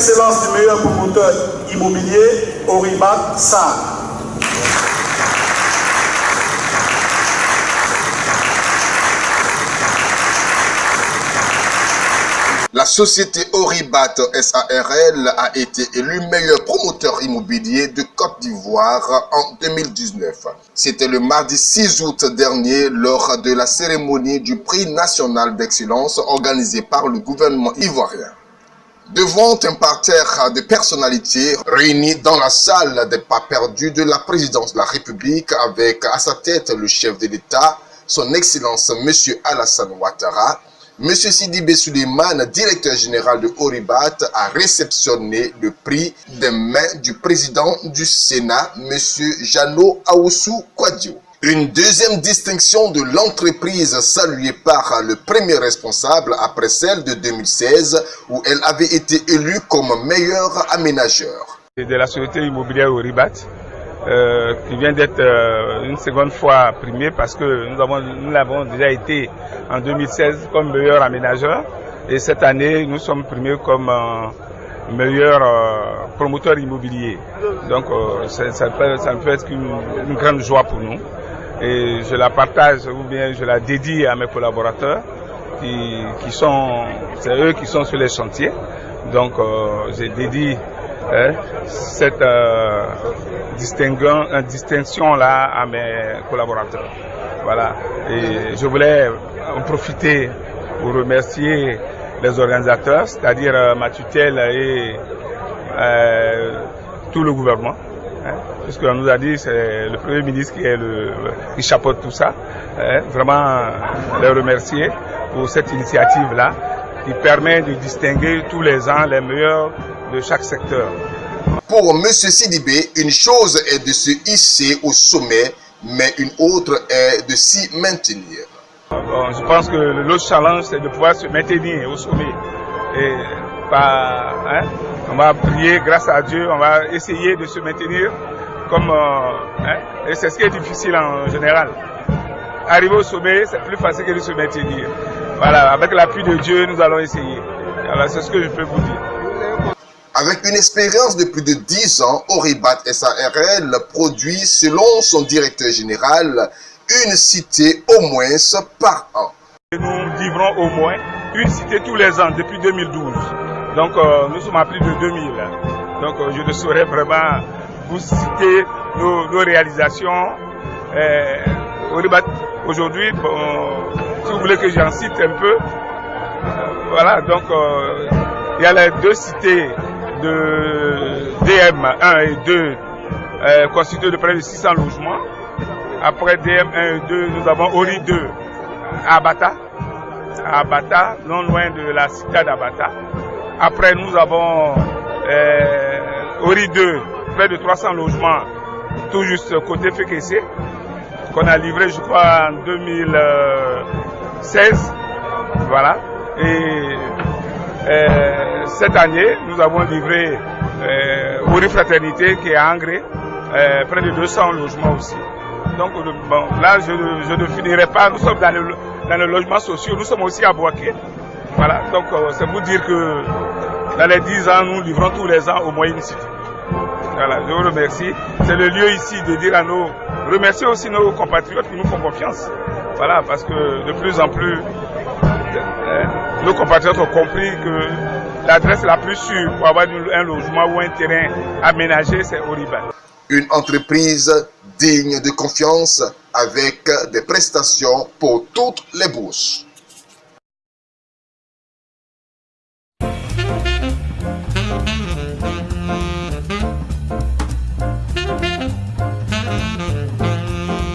l'excellence du meilleur promoteur immobilier, Oribat Sarr. La société Oribat SARL a été élue meilleur promoteur immobilier de Côte d'Ivoire en 2019. C'était le mardi 6 août dernier lors de la cérémonie du prix national d'excellence organisée par le gouvernement ivoirien. Devant un parterre de personnalités réunies dans la salle des pas perdus de la présidence de la République avec à sa tête le chef de l'État, son Excellence M. Alassane Ouattara, M. Sidibé Souleymane, directeur général de Oribat, a réceptionné le prix des mains du président du Sénat, M. Jano Aoussou Kouadio. Une deuxième distinction de l'entreprise saluée par le premier responsable après celle de 2016 où elle avait été élue comme meilleur aménageur. De la société immobilière Oribat, qui vient d'être une seconde fois primée parce que nous l'avons déjà été en 2016 comme meilleur aménageur et cette année nous sommes primés comme meilleur promoteur immobilier. Donc ça ne peut être qu'une grande joie pour nous et je la partage ou bien je la dédie à mes collaborateurs c'est eux qui sont sur les chantiers. Donc j'ai dédié cette distinction-là à mes collaborateurs. Voilà. Et je voulais en profiter pour remercier les organisateurs, c'est-à-dire ma tutelle et tout le gouvernement. Puisqu'on nous a dit que c'est le Premier ministre qui chapeaute tout ça. Vraiment les remercier pour cette initiative-là qui permet de distinguer tous les ans les meilleurs de chaque secteur. Pour M. Sidibé, une chose est de se hisser au sommet, mais une autre est de s'y maintenir. Bon, je pense que l'autre challenge, c'est de pouvoir se maintenir au sommet. Et on va prier grâce à Dieu, on va essayer de se maintenir et c'est ce qui est difficile en général. Arriver au sommet, c'est plus facile que de se maintenir. Voilà, avec l'appui de Dieu, nous allons essayer. Voilà, c'est ce que je peux vous dire. Avec une expérience de plus de 10 ans, Oribat SARL produit, selon son directeur général, une cité au moins par an. Nous livrons au moins une cité tous les ans depuis 2012. Donc nous sommes à plus de 2000. Donc je ne saurais vraiment vous citer nos réalisations. Oribat aujourd'hui, si vous voulez que j'en cite un peu, voilà, donc il y a les deux cités de DM 1 et 2 constituées de près de 600 logements. Après DM 1 et 2, nous avons Ori 2 à Abata, non loin de la cité d'Abata. Après, nous avons Ori 2, près de 300 logements, tout juste côté Fekese, qu'on a livré, je crois, en 2016. Voilà. Et cette année, nous avons livré Ori Fraternité, qui est à Angré, près de 200 logements aussi. Donc, bon, là, je ne finirai pas. Nous sommes dans les logements sociaux, nous sommes aussi à Boaké. Voilà, donc c'est pour dire que dans les 10 ans, nous livrons tous les ans au moins une cité. Voilà, je vous remercie. C'est le lieu ici de dire à remercier aussi nos compatriotes qui nous font confiance. Voilà, parce que de plus en plus, nos compatriotes ont compris que l'adresse la plus sûre pour avoir un logement ou un terrain aménagé, c'est Oribat. Une entreprise digne de confiance avec des prestations pour toutes les bourses.